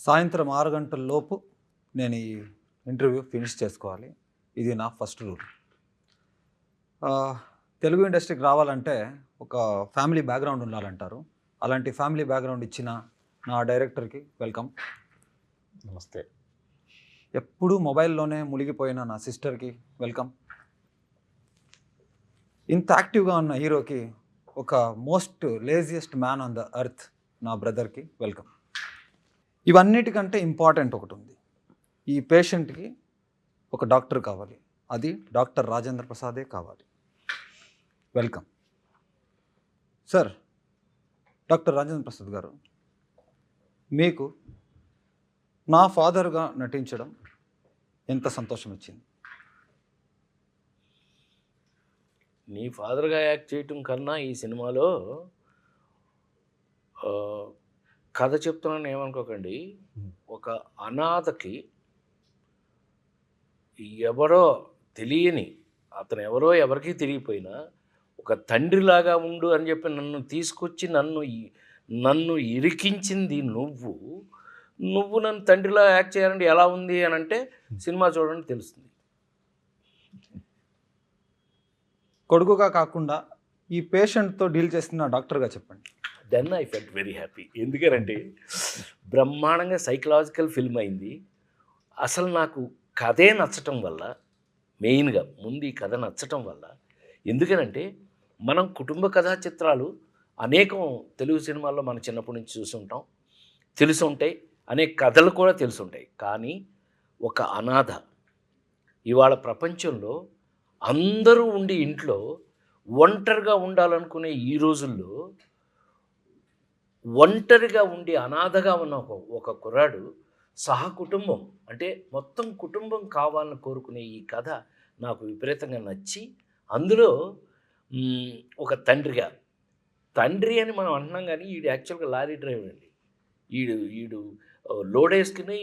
సాయంత్రం 6 గంటల లోపు నేను ఈ ఇంటర్వ్యూ ఫినిష్ చేసుకోవాలి. ఇది నా ఫస్ట్ రూల్. తెలుగు ఇండస్ట్రీకి రావాలంటే ఒక ఫ్యామిలీ బ్యాక్గ్రౌండ్ ఉండాలంటారు. అలాంటి ఫ్యామిలీ బ్యాక్గ్రౌండ్ ఇచ్చిన నా డైరెక్టర్కి వెల్కమ్. నమస్తే. ఎప్పుడూ మొబైల్లోనే మునిగిపోయిన నా సిస్టర్కి వెల్కమ్. ఇంత యాక్టివ్గా ఉన్న హీరోకి ఒక most laziest man on the earth నా బ్రదర్కి వెల్కమ్. ఇవన్నిటికంటే ఇంపార్టెంట్ ఒకటి ఉంది. ఈ పేషెంట్కి ఒక డాక్టర్ కావాలి. అది డాక్టర్ రాజేంద్ర ప్రసాదే కావాలి. Welcome sir. Doctor Rajendra Prasad గారు, మీకు నా ఫాదర్గా నటించడం ఎంత సంతోషం ఇచ్చింది? నీ ఫాదర్గా యాక్ట్ చేయటం కన్నా ఈ సినిమాలో కథ చెప్తున్నాను ఏమనుకోకండి. ఒక అనాథకి ఎవరో తెలియని, అతను ఎవరో ఎవరికీ తెలియపోయినా ఒక తండ్రిలాగా ఉండు అని చెప్పి నన్ను తీసుకొచ్చి నన్ను ఇరికించింది నువ్వు నన్ను తండ్రిలా యాక్ట్ చేయాలంటే ఎలా ఉంది అని అంటే సినిమా చూడండి తెలుస్తుంది. కొడుకుగా కాకుండా ఈ పేషెంట్తో డీల్ చేస్తున్న డాక్టర్గా చెప్పండి. Then I felt very happy. ఎందుకంటే బ్రహ్మాండంగా సైకలాజికల్ ఫిల్మ్ అయింది. అసలు నాకు కథే నచ్చటం వల్ల, మెయిన్గా ముందు ఈ కథ నచ్చటం వల్ల, ఎందుకనంటే మనం కుటుంబ కథా చిత్రాలు అనేకం తెలుగు సినిమాల్లో మనం చిన్నప్పటి నుంచి చూసుంటాం, తెలిసి ఉంటాయి, అనేక కథలు కూడా తెలిసి ఉంటాయి. కానీ ఒక అనాథ ఇవాళ ప్రపంచంలో అందరూ ఉండి ఇంట్లో ఒంటరిగా ఉండాలనుకునే ఈ రోజుల్లో ఒంటరిగా ఉండి అనాథగా ఉన్న ఒక కుర్రాడు సహకుటుంబం అంటే మొత్తం కుటుంబం కావాలని కోరుకునే ఈ కథ నాకు విపరీతంగా నచ్చి, అందులో ఒక తండ్రి అని మనం అంటున్నాం కానీ ఈడు యాక్చువల్గా లారీ డ్రైవర్ అండి. ఈడు లోడ్ వేసుకుని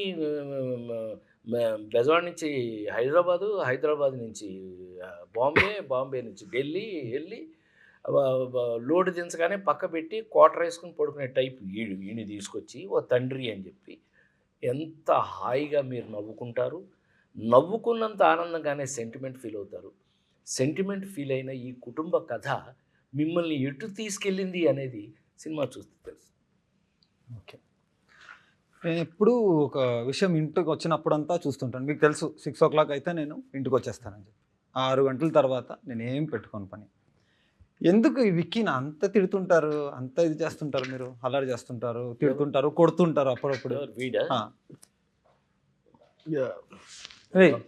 బెజవాడ నుంచి హైదరాబాద్ నుంచి బాంబే నుంచి ఢిల్లీ వెళ్ళి లోడ్ దించగానే పక్క పెట్టి క్వార్టర్ వేసుకుని పడుకునే టైప్ ఈయన తీసుకొచ్చి ఓ తండ్రి అని చెప్పి ఎంత హాయిగా మీరు నవ్వుకుంటారు. నవ్వుకున్నంత ఆనందంగానే సెంటిమెంట్ ఫీల్ అవుతారు. సెంటిమెంట్ ఫీల్ అయిన ఈ కుటుంబ కథ మిమ్మల్ని ఎటు తీసుకెళ్ళింది అనేది సినిమా చూస్తే తెలుసు. ఓకే, నేను ఎప్పుడు ఒక విషయం ఇంటికి వచ్చినప్పుడంతా చూస్తుంటాను. మీకు తెలుసు 6 o'clock అయితే నేను ఇంటికి వచ్చేస్తానని చెప్పి 6 గంటల తర్వాత నేను ఏం పెట్టుకోను పని. ఎందుకు ఈ విక్కీని అంత తిడుతుంటారు, అంత ఇది చేస్తుంటారు, మీరు అల్లరి చేస్తుంటారు, తిడుతుంటారు, కొడుతుంటారు అప్పుడప్పుడు?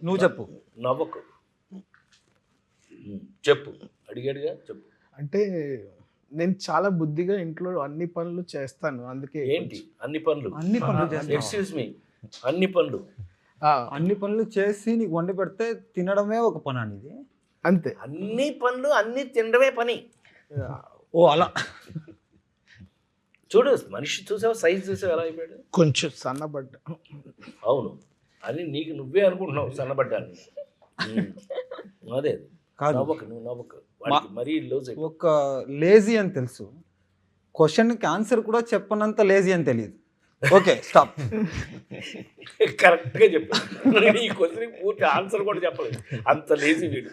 నువ్వు చెప్పు. నవ్వకు, చెప్పు, అడిగాడుగా చెప్పు. అంటే నేను చాలా బుద్ధిగా ఇంట్లో అన్ని పనులు చేస్తాను. అందుకే ఏంటి అన్ని పనులు ఎక్స్క్యూజ్ మీ, అన్ని పనులు చేసి నీకు వండి పెడితే తినడమే ఒక పని అనేది. అంతే, అన్ని పనులు అన్ని తినడమే పని. ఓ అలా చూడు, మనిషి చూసావు, సైజ్ చూసావు ఎలా అయిపోయాడు, కొంచెం సన్నబడ్డా. అవును, అని నీకు నువ్వే అనుకుంటున్నావు సన్నబడ్డాను. అదే కాదు, నవ్వకు మరీ లూజ్. ఒక లేజీ అని తెలుసు, క్వశ్చన్కి ఆన్సర్ కూడా చెప్పనంత లేజీ అని తెలియదు. Okay, stop. కరెక్ట్గా చెప్పాను. ఈ క్వశ్చన్కి పూర్తి ఆన్సర్ కూడా చెప్పలేదు, అంత లేజీ వీడు.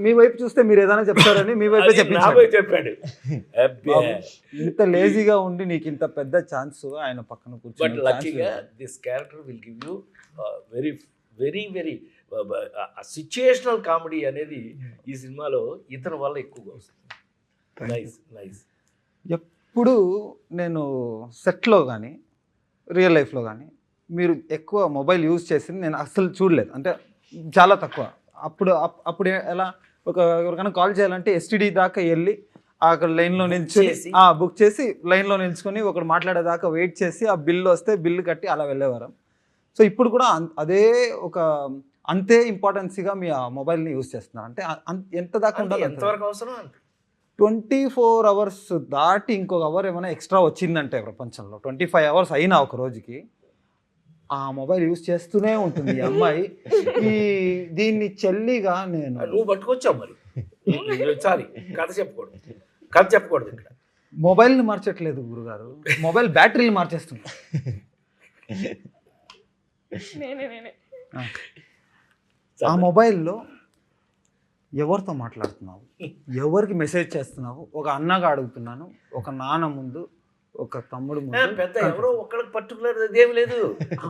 మీ వైపు చూస్తే మీరు ఏదైనా చెప్తారని మీ వైపు చెప్పాడు. ఇంత లేజీగా ఉండి నీకు ఇంత పెద్ద ఛాన్స్ ఆయన పక్కన కూర్చొని. బట్ లక్కీగా this character will give you very very very situational comedy అనేది ఈ సినిమాలో ఇతని వల్ల ఎక్కువగా వస్తుంది. నైస్. ఎప్పుడు నేను సెట్లో కానీ రియల్ లైఫ్లో కానీ మీరు ఎక్కువ మొబైల్ యూజ్ చేసింది నేను అస్సలు చూడలేదు, అంటే చాలా తక్కువ. అప్పుడు ఎలా ఎవరికైనా కాల్ చేయాలంటే ఎస్టీడీ దాకా వెళ్ళి అక్కడ లైన్లో నిల్చొని బుక్ చేసి లైన్లో నిల్చుకొని ఒకడు మాట్లాడేదాకా వెయిట్ చేసి ఆ బిల్లు వస్తే బిల్లు కట్టి అలా వెళ్ళేవారు. సో ఇప్పుడు కూడా అదే ఒక అంతే ఇంపార్టెన్సీగా మీ ఆ మొబైల్ని యూజ్ చేస్తున్నారు. అంటే ఎంత దాకా ఉండాలి, ఎంతవరకు అవసరం? 24 hours దాటి ఇంకొక అవర్ ఏమైనా ఎక్స్ట్రా వచ్చిందంటే ప్రపంచంలో 25 hours అయినా ఒక రోజుకి ఆ మొబైల్ యూజ్ చేస్తూనే ఉంటుంది ఈ అమ్మాయి. దీన్ని చెల్లిగా నువ్వు పట్టుకొచ్చావు మరి. సారీ, కథ చెప్పకూడదు ఇక్కడ. మొబైల్ని మార్చట్లేదు గురుగారు, మొబైల్ బ్యాటరీలు మార్చేస్తున్నా. నేనే ఆ మొబైల్లో ఎవరితో మాట్లాడుతున్నావు, ఎవరికి మెసేజ్ చేస్తున్నావు, ఒక అన్నగా అడుగుతున్నాను, ఒక నాన్న ముందు, ఒక తమ్ముడు ముందు, పెద్ద ఎవరో ఒక్కడికి పర్టికులర్ అదేం లేదు,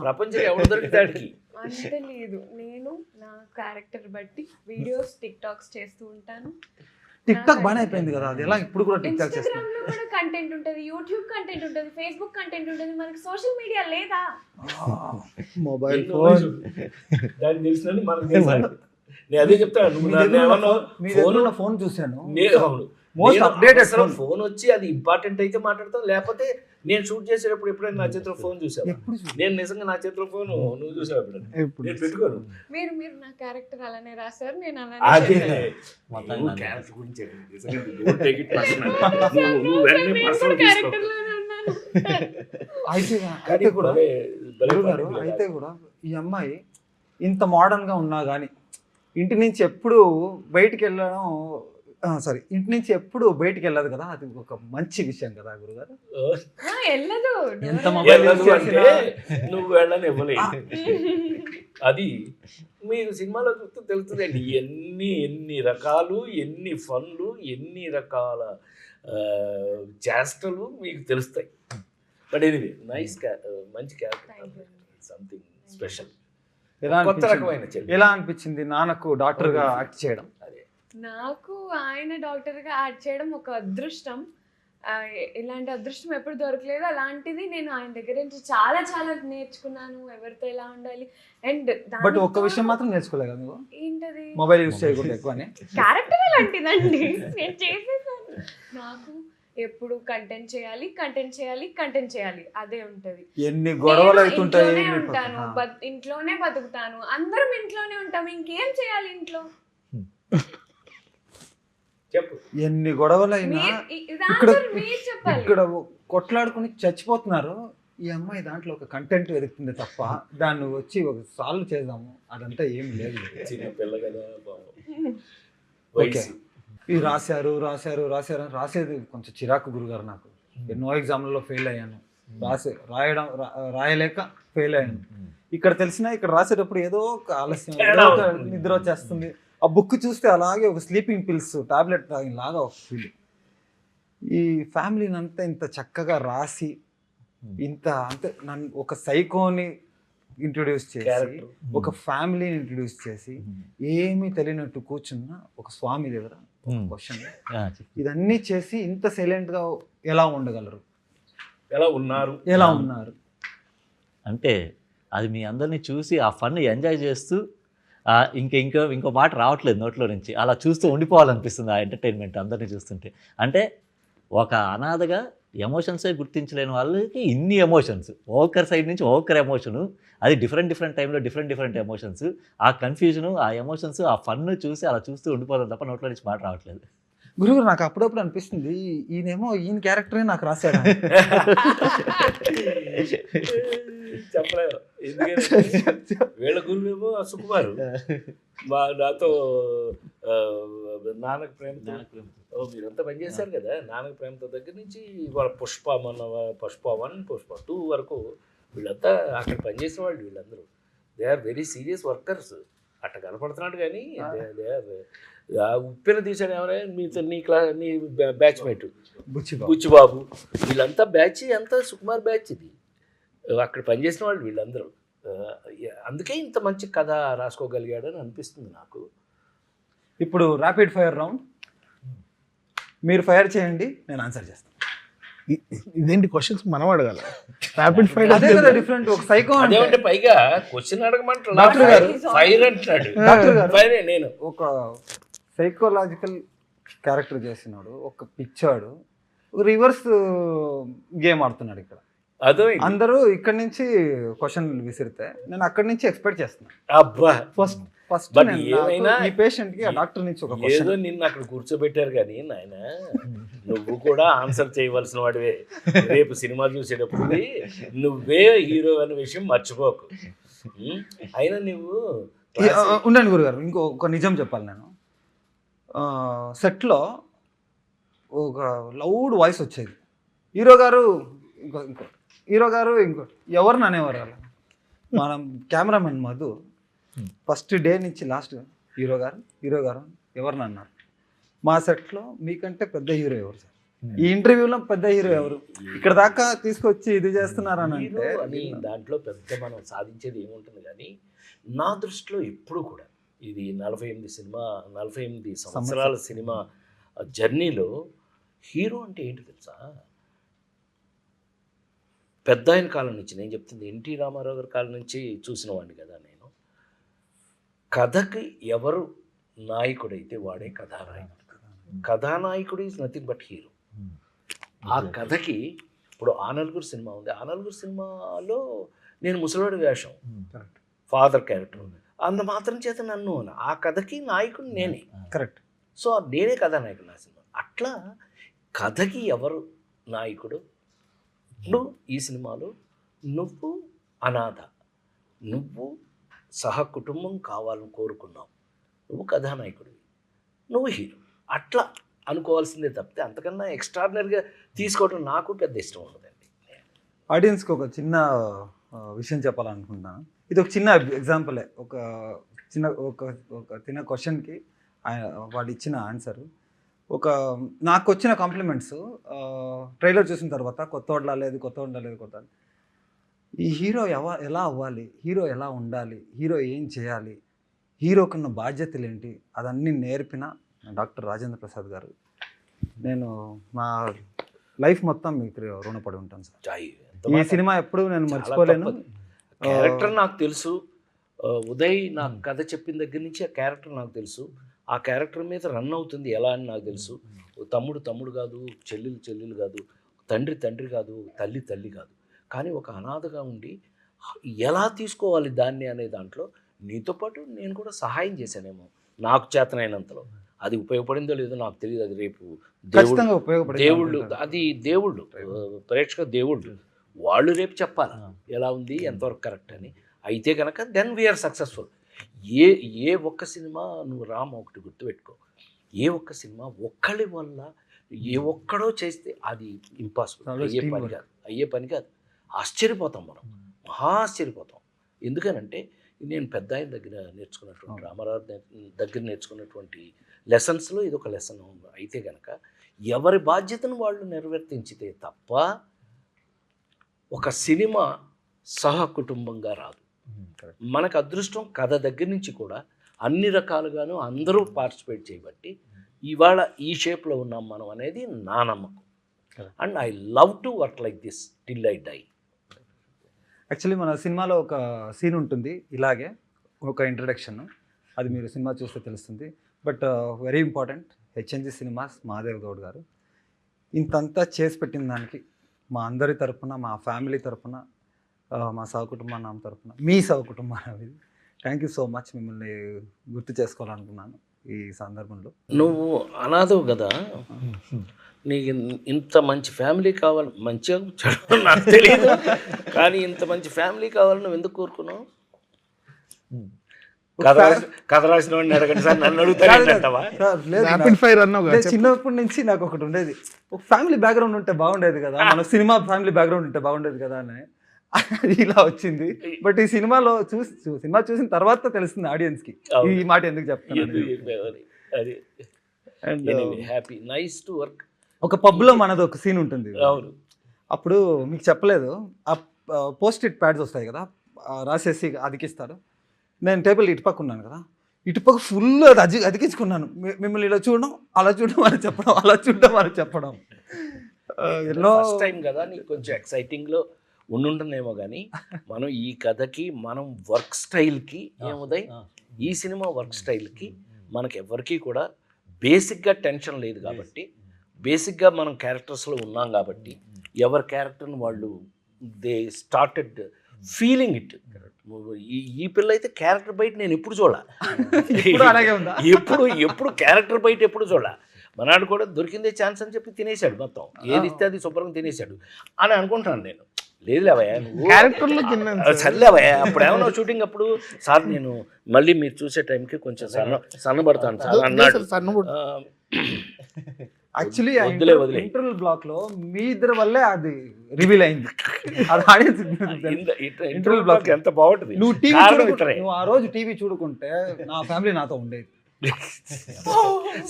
ప్రపంచం ఎవరు దొరికితాడికి. అంత లేదు. నేను నా క్యారెక్టర్ బట్టి వీడియోస్ టిక్ టాక్స్ చేస్తూ ఉంటాను. టిక్ టాక్ బాగానే అయిపోయింది కదా, అది ఎలా ఇప్పుడు కూడా టిక్ టాక్ చేస్తాను. ఇన్స్టాగ్రామ్ లో కూడా కంటెంట్ ఉంటుంది, యూట్యూబ్ కంటెంట్ ఉంటుంది, ఫేస్బుక్ కంటెంట్ ఉంటుంది. మనకి సోషల్ మీడియా లేదా? మొబైల్ ఫోన్ దానికి తెలిసినది మనకు తెలుసు. నేను అదే చెప్తాను, నువ్వు నన్ను ఏమన్నా ఫోన్ ఫోన్ చూశాను, అవును మోస్ట్ అప్డేటెడ్ ఫోన్. ఫోన్ వచ్చి అది ఇంపార్టెంట్ అయితే మాట్లాడతాం, లేకపోతే నేను షూట్ చేసేటప్పుడు ఎప్పుడైనా నా చేతిలో ఫోన్ చూసావు? ఎప్పుడు నేను నిజంగా నా చేతిలో ఫోన్ నువ్వు చూసావు ఎప్పుడైనా? ఎప్పుడు నేను పెట్టుకోను. మీరు నా క్యారెక్టర్ అలానే రాశారు, నేను అదే అలానే నువ్వు character గురించి చెప్పు. నిజంగా don't take it personal. నువ్వు వెంటనే personal తీసుకో. క్యారెక్టర్ లోనే ఉన్నాను. అయితే కూడా భలే గురుగారు, పండింది అయితే కదా. కూడా ఈ అమ్మాయి ఇంత మోడర్న్గా ఉన్నా కానీ ఇంటి నుంచి ఎప్పుడు బయటికి వెళ్ళడం, సారీ, ఇంటి నుంచి ఎప్పుడు బయటికి వెళ్ళదు కదా, అది ఒక మంచి విషయం కదా గురుగారు. వెళ్ళదు. ఎంత మొబైల్ యూజ్ వెళ్ళదు అంటే చేసినా నువ్వు వెళ్ళని ఇవ్వలేదు. అది మీరు సినిమాలో చూస్తూ తెలుస్తుందండి, ఎన్ని రకాలు, ఎన్ని ఫన్లు, ఎన్ని రకాల చేష్టలు మీకు తెలుస్తాయి. బట్ ఎనీవే నైస్, మంచి క్యారెక్టర్, సంథింగ్ స్పెషల్, ఎలా కొత్త అనిపించింది? రకమైన చెల్లి. ఎలా అనిపించింది నాన్నకు డాక్టర్గా యాక్ట్ చేయడం? అదే నాకు ఆయన డాక్టర్గా యాడ్ చేయడం ఒక అదృష్టం. ఇలాంటి అదృష్టం ఎప్పుడు దొరకలేదు. అలాంటిది నేను ఆయన దగ్గర నుంచి చాలా చాలా నేర్చుకున్నాను, ఎవరితో ఎలా ఉండాలి. అండ్ బట్ ఒక్క విషయం మాత్రం నేర్చుకోలేదు కదా నువ్వు, ఏంటది? మొబైల్ యూజ్ చేయకూడదు ఎక్కువ అని. క్యారెక్టర్ అలాంటిదండి, నేను చేసేసాను. నాకు ఎప్పుడు కంటెంట్ చేయాలి అదే ఉంటది. ఎన్ని గొడవలు నేను అవుతుంటాయి. ఇంట్లోనే ఉంటాను, ఇంట్లోనే బతుకుతాను, అందరం ఇంట్లోనే ఉంటాం, ఇంకేం చేయాలి ఇంట్లో? చెప్పు. ఎన్ని గొడవలైనా ఇక్కడ మీరు చెప్పాలి. ఇక్కడ కొట్లాడుకుని చచ్చిపోతున్నారు, ఈ అమ్మాయి దాంట్లో ఒక కంటెంట్ వెతుకుతుంది తప్ప దాన్ని వచ్చి ఒక సాల్వ్ చేద్దాము అదంతా ఏం లేదు. చిన్న పిల్ల కదా పాపం. ఓకే, ఇవి రాసేది కొంచెం చిరాకు గురుగారు. నాకు ఎన్నో ఎగ్జామ్లలో ఫెయిల్ అయ్యాను, రాయలేక ఫెయిల్ అయ్యాను. ఇక్కడ తెలిసినా ఇక్కడ రాసేటప్పుడు ఏదో ఒక ఆలస్యం, ఏదో ఒక నిద్ర వచ్చేస్తుంది. ఆ బుక్ చూస్తే అలాగే ఒక స్లీపింగ్ పిల్స్ టాబ్లెట్ తాగినలాగా ఒక ఫీల్. ఈ ఫ్యామిలీని అంతా ఇంత చక్కగా రాసి ఇంత అంటే నన్ను ఒక సైకోని ఇంట్రొడ్యూస్ చేసి, ఒక ఫ్యామిలీని ఇంట్రొడ్యూస్ చేసి, ఏమీ తెలియనట్టు కూర్చున్న ఒక స్వామి దగ్గర క్వశ్చన్, ఇదన్నీ చేసి ఇంత సైలెంట్గా ఎలా ఉండగలరు, ఎలా ఉన్నారు అంటే అది మీ అందరినీ చూసి ఆ ఫన్ ఎంజాయ్ చేస్తూ ఇంకో మాట రావట్లేదు నోట్లో నుంచి, అలా చూస్తూ ఉండిపోవాలనిపిస్తుంది ఆ ఎంటర్టైన్మెంట్ అందరినీ చూస్తుంటే. అంటే ఒక అనాథగా ఎమోషన్సే గుర్తించలేని వాళ్ళకి ఇన్ని ఎమోషన్స్, ఒక్కరి సైడ్ నుంచి ఒక్కరి ఎమోషను, అది డిఫరెంట్ టైంలో డిఫరెంట్ ఎమోషన్స్, ఆ కన్ఫ్యూజను, ఆ ఎమోషన్స్, ఆ ఫన్ చూసి అలా చూస్తూ ఉండిపోవాలి తప్ప నోట్లో నుంచి మాట రావట్లేదు. గురువు నాకు అప్పుడప్పుడు అనిపిస్తుంది ఈయన క్యారెక్టరే నాకు రాశాడు. చెప్పలేదు, ఎందుకంటే వీళ్ళ గురువేమో సుకుమారు, నాతో నాన్నకు ప్రేమతో మీరంతా పనిచేశారు కదా, నాన్నకు ప్రేమతో దగ్గర నుంచి వాళ్ళ పుష్ప 1 పుష్ప 2 వరకు వీళ్ళంతా అక్కడ పనిచేసిన వాళ్ళు. వీళ్ళందరూ they are very serious workers. అట్ట కనపడుతున్నాడు కానీ దే ఆర్. ఉప్పెన తీశాడు ఎవరైనా నీ బ్యాచ్ మేట్ బుచ్చిబాబు, వీళ్ళంతా బ్యాచ్ అంతా సుకుమార్ బ్యాచ్. ఇది అక్కడ పనిచేసిన వాళ్ళు వీళ్ళందరూ. అందుకే ఇంత మంచి కథ రాసుకోగలిగాడని అనిపిస్తుంది నాకు. ఇప్పుడు ర్యాపిడ్ ఫైర్ రౌండ్, మీరు ఫైర్ చేయండి, నేను ఆన్సర్ చేస్తాను. ఇదేంటి క్వశ్చన్స్ మనం అడగాల? ర్యాపిడ్ ఫైర్ అదే కదా డిఫరెంట్. ఒక సైకో అదేమంటే పైగా క్వశ్చన్ అడగమంటాడు, డాక్టర్ గారు ఫైర్ అంటున్నాడు. డాక్టర్ గారు, ఫైరే. నేను ఒక సైకలాజికల్ క్యారెక్టర్ చేసినాడు, ఒక పిచ్చాడు, రివర్స్ గేమ్ ఆడుతున్నాడు. ఇక్కడ అదో అందరూ ఇక్కడ నుంచి క్వశ్చన్ విసిరితే నేను అక్కడి నుంచి ఎక్స్పెక్ట్ చేస్తున్నాను. అబ్బా, ఫస్ట్ But ఏమైనా ఈ పేషెంట్ కి ఆ డాక్టర్ నుంచి ఒక ఏదో క్వశ్చన్. నిన్ను అక్కడ కూర్చోబెట్టారు కానీ నాయన నువ్వు కూడా ఆన్సర్ చేయవలసిన వాడివే. రేపు సినిమా చూసేటప్పుడు నువ్వే హీరో అనే విషయం మర్చిపోకు. అయినా నువ్వు ఉండండి గురుగారు, ఒక నిజం చెప్పాలి. నేను సెట్లో ఒక లౌడ్ వాయిస్ వచ్చేది, హీరో గారు ఇంకో హీరో గారు ఇంకోటి ఎవరిని అనేవారు అలా మనం కెమెరామెన్ మధు ఫస్ట్ డే నుంచి లాస్ట్ హీరో గారు ఎవరిని అన్నారు మా సెట్లో మీకంటే పెద్ద హీరో ఎవరు సార్ ఈ ఇంటర్వ్యూలో పెద్ద హీరో ఎవరు ఇక్కడ దాకా తీసుకొచ్చి ఇది చేస్తున్నారని అంటే హీరో అని దాంట్లో పెద్ద మనం సాధించేది ఏముంటుంది కానీ నా దృష్టిలో ఎప్పుడు కూడా ఇది 48 సంవత్సరాల సినిమా జర్నీలో హీరో అంటే ఏంటి తెలుసా? పెద్ద ఆయన కాలం నుంచి నేను చెప్తుంది ఎన్టీ రామారావు గారి కాలం నుంచి చూసిన వాడిని కదా నేను. కథకి ఎవరు నాయకుడైతే వాడే కథానాయకుడు. కథానాయకుడు ఈజ్ నథింగ్ బట్ హీరో. ఆ కథకి ఇప్పుడు ఆ నలుగురు సినిమా ఉంది. ఆ నలుగురు సినిమాలో నేను ముసలివాడి వేషం, ఫాదర్ క్యారెక్టర్. అంత మాత్రం చేత నన్ను ఆ కథకి నాయకుడు నేనే. కరెక్ట్. సో నేనే కథానాయకుడు నా సినిమా. అట్లా కథకి ఎవరు నాయకుడు? ఇప్పుడు ఈ సినిమాలో నువ్వు అనాథ, నువ్వు సహకుటుంబం కావాలని కోరుకున్నావు, నువ్వు కథానాయకుడివి, నువ్వు హీరో. అట్లా అనుకోవాల్సిందే తప్పితే అంతకన్నా ఎక్స్ట్రాడినరీగా తీసుకోవడం నాకు పెద్ద ఇష్టం ఉండదండి. ఆడియన్స్కి ఒక చిన్న విషయం చెప్పాలనుకుంటున్నాను. ఇది ఒక చిన్న ఎగ్జాంపులే. ఒక చిన్న క్వశ్చన్కి వాడు ఇచ్చిన ఆన్సర్. నాకు వచ్చిన కాంప్లిమెంట్స్ ట్రైలర్ చూసిన తర్వాత కొత్త ఈ హీరో ఎలా అవ్వాలి, హీరో ఎలా ఉండాలి, హీరో ఏం చేయాలి, హీరోకున్న బాధ్యతలు ఏంటి, అదన్నీ నేర్పిన డాక్టర్ రాజేంద్ర ప్రసాద్ గారు. నేను నా లైఫ్ మొత్తం మీకు రుణపడి ఉంటాను సార్. ఈ సినిమా ఎప్పుడు నేను మర్చిపోలేను. క్యారెక్టర్ నాకు తెలుసు. ఉదయ్ నాకు కథ చెప్పిన దగ్గర నుంచి ఆ క్యారెక్టర్ నాకు తెలుసు. ఆ క్యారెక్టర్ మీద రన్ అవుతుంది ఎలా అని నాకు తెలుసు. తమ్ముడు కాదు, చెల్లెలు కాదు, తండ్రి కాదు, తల్లి కాదు. కానీ ఒక అనాథగా ఉండి ఎలా తీసుకోవాలి దాన్ని అనే దాంట్లో నీతో పాటు నేను కూడా సహాయం చేశానేమో నాకు చేతనైనంతలో. అది ఉపయోగపడిందో లేదో నాకు తెలియదు. అది రేపు దేవుళ్ళు, అది దేవుళ్ళు, ప్రేక్షక దేవుళ్ళు, వాళ్ళు రేపు చెప్పాలి ఎలా ఉంది, ఎంతవరకు కరెక్ట్ అని. అయితే కనుక దెన్ వీఆర్ సక్సెస్ఫుల్. ఏ ఒక్క సినిమా నువ్వు రామ్ ఒకటి గుర్తుపెట్టుకో, ఏ ఒక్క సినిమా ఒక్కడి వల్ల ఏ ఒక్కడో చేస్తే అది ఇంపాసిబుల్, అయ్యే పని కాదు. ఆశ్చర్యపోతాం మనం, మహా ఆశ్చర్యపోతాం. ఎందుకనంటే నేను పెద్ద ఆయన దగ్గర నేర్చుకున్నటువంటి, రామారావు దగ్గర నేర్చుకున్నటువంటి లెసన్స్లో ఇది ఒక లెసన్. అయితే కనుక ఎవరి బాధ్యతను వాళ్ళు నెరవేర్తించితే తప్ప ఒక సినిమా సహకుటుంబంగా రాదు. మనకు అదృష్టం కథ దగ్గర నుంచి కూడా అన్ని రకాలుగాను అందరూ పార్టిసిపేట్ చేయబట్టి ఇవాళ ఈ షేప్లో ఉన్నాం మనం అనేది నా నమ్మకం. And I love to work like this till I die. Actually మన సినిమాలో ఒక సీన్ ఉంటుంది ఇలాగే, ఒక ఇంట్రడక్షన్. అది మీరు సినిమా చూస్తే తెలుస్తుంది. But very important, HNG cinemas Madev Goud గారు ఇంతంతా చేసి పెట్టిన దానికి మా అందరి తరపున, మా ఫ్యామిలీ తరపున, మా సహకుటుంబం తరపున, మీ సహకుటుంబం, థ్యాంక్ యూ సో మచ్. మిమ్మల్ని గుర్తు చేసుకోవాలనుకున్నాను ఈ సందర్భంలో. నువ్వు అనాథవు కదా, నీకు ఇంత మంచి ఫ్యామిలీ కావాలి, మంచిగా చెడు నాకు తెలియదు కానీ ఇంత మంచి ఫ్యామిలీ కావాలని నువ్వు ఎందుకు కోరుకున్నావు? కథ రాసిన వాడిని అడగండి సార్, నన్ను అడుగుతావా? చిన్నప్పటి నుంచి నాకు ఒకటి ఉండేది, ఒక ఫ్యామిలీ బ్యాక్గ్రౌండ్ ఉంటే బాగుండేది కదా, మన సినిమా ఫ్యామిలీ బ్యాక్గ్రౌండ్ ఉంటే బాగుండేది కదా అని. అది ఇలా వచ్చింది. బట్ ఈ సినిమాలో సినిమా చూసిన తర్వాత తెలుస్తుంది ఆడియన్స్కి ఈ మాట ఎందుకు చెప్తాను. Happy, nice to work. ఒక పబ్లో మనది ఒక సీన్ ఉంటుంది. అవును. అప్పుడు మీకు చెప్పలేదు, ఆ పోస్ట్ ఇట్ ప్యాడ్స్ వస్తాయి కదా, రాసేసి అతికిస్తారు. నేను టేబుల్ ఇటుపక్క ఉన్నాను కదా, ఇటుపక్క ఫుల్ అది అతికించుకున్నాను. మిమ్మల్ని ఇలా చూడడం, అలా చూడడం అని చెప్పడం, అలా చూడడం అని చెప్పడం. ఫస్ట్ టైం కదా, నీకు కొంచెం ఎక్సైటింగ్లో ఉండుంటుందేమో కానీ మనం ఈ కథకి, మనం వర్క్ స్టైల్కి ఏముదై ఈ సినిమా వర్క్ స్టైల్కి మనకి ఎవరికి కూడా బేసిక్గా టెన్షన్ లేదు కాబట్టి, బేసిక్గా మనం క్యారెక్టర్స్లో ఉన్నాం కాబట్టి ఎవరి క్యారెక్టర్ని వాళ్ళు దే స్టార్టెడ్ ఫీలింగ్ ఇట్. ఈ పిల్ల అయితే క్యారెక్టర్ బయట నేను ఎప్పుడు ఎప్పుడు క్యారెక్టర్ బయట ఎప్పుడు చూడాల. మనాడు కూడా దొరికిందే ఛాన్స్ అని చెప్పి తినేశాడు, మొత్తం ఏది ఇస్తే అది శుభ్రంగా తినేశాడు అని అనుకుంటాను నేను. లేదు లేవయ్యా, నువ్వు సర్లేవయ్యా, అప్పుడు ఏమన్నా షూటింగ్ అప్పుడు సార్ నేను మళ్ళీ మీరు చూసే టైంకి కొంచెం సన్నబడతాను సార్ అన్నాడు. యాక్చువల్లీ వదిలే వదిలే ఇంటర్వల్ బ్లాక్ లో మీ ఇద్దరి వల్లే అది రివీల్ అయింది. అది ఆడియన్స్ ఇంటర్వ్యూ బ్లాక్ ఎంత బాగుంటుంది. నువ్వు టీవీ కారణం ఇతరే. నువ్వు ఆ రోజు టీవీ చూడుకుంటే నా ఫ్యామిలీ నాతో ఉండేది.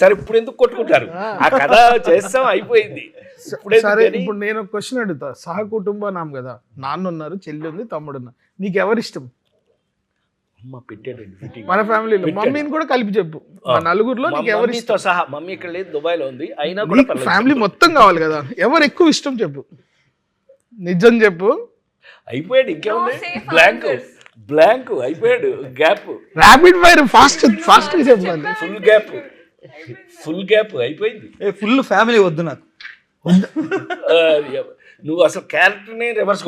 సరే ఇప్పుడు ఎందుకు కొట్టుకుంటారు? ఆ కథ చేస్తాం అయిపోయింది. ఇప్పుడు సరే ఎందుకని? ఇప్పుడు నేను ఒక క్వశ్చన్ అడుగుతా. సహకుటుంబనాం కదా, నాన్న ఉన్నారు, చెల్లి ఉంది, తమ్ముడు ఉన్నారు, నీకు ఎవరు ఇష్టం అమ్మ పెట్టాడండి ఫిట్టింగ్. మన ఫ్యామిలీలో? పెట్టాడు. మమ్మీని కూడా కలిపి చెప్పు. మా నలుగురిలో నీకు ఎవరు మమ్మీతో ఇష్టం? సహా. మమ్మీ ఇక్కడ లేదు, దుబాయ్ లో ఉంది. అయినా కూడా నీకు ఫ్యామిలీ మొత్తం కావాలి కదా, ఎవరు ఎక్కువ ఇష్టం చెప్పు, నిజం చెప్పు. అయిపోయాడు. ఇంకేముంది? No safe blank answers. Blank అయిపోయాడు. Gap rapid fire fast fast చెప్పాలి. ఫుల్ గ్యాప్ అయిపోయింది. ఫుల్ ఫ్యామిలీ వద్దు నాకు. ఆ, నువ్వు అసలు క్యారెక్టర్నే రివర్స్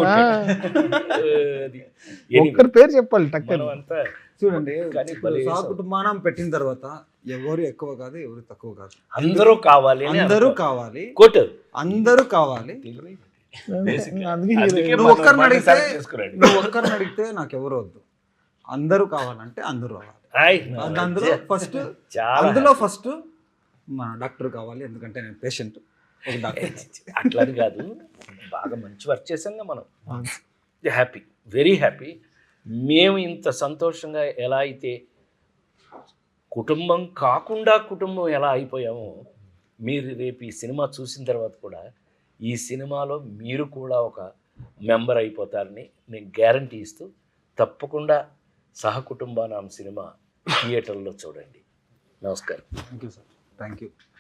ఒక్కరి పేరు చెప్పాలి టక్కర్. అంతా చూడండి, కానీ భలే సహకుటుంబానం పెట్టిన తర్వాత ఎవరు ఎక్కువ కాదు, ఎవరు తక్కువ కాదు, అందరూ కావాలి అని అందరూ అనుకో. కావాలి, కొట్టారు. అందరూ కావాలి. అందుకే అందుకే నువ్వు ఒక్కరిని మనం అడిగితే select చేసుకున్నాడు. నువ్వు ఒక్కరిని అడిగితే నాకు ఎవరు వద్దు, అందరూ కావాలంటే అందరూ రావాలి. హాయ్. అందులో ఫస్ట్ చాలా అందులో ఫస్ట్ మా డాక్టర్ కావాలి, ఎందుకంటే నేను పేషెంట్. ఒక డాక్టర్ అట్లని కాదు, బాగా మంచి వర్క్ చేసాంగా మనం. Happy, very happy. మేము ఇంత సంతోషంగా ఎలా అయితే కుటుంబం కాకుండా కుటుంబం ఎలా అయిపోయామో, మీరు రేపు ఈ సినిమా చూసిన తర్వాత కూడా ఈ సినిమాలో మీరు కూడా ఒక మెంబర్ అయిపోతారని నేను గ్యారంటీ ఇస్తూ, తప్పకుండా సహకుటుంబానాం సినిమా థియేటర్లో చూడండి. నమస్కారం. Thank you sir, thank you.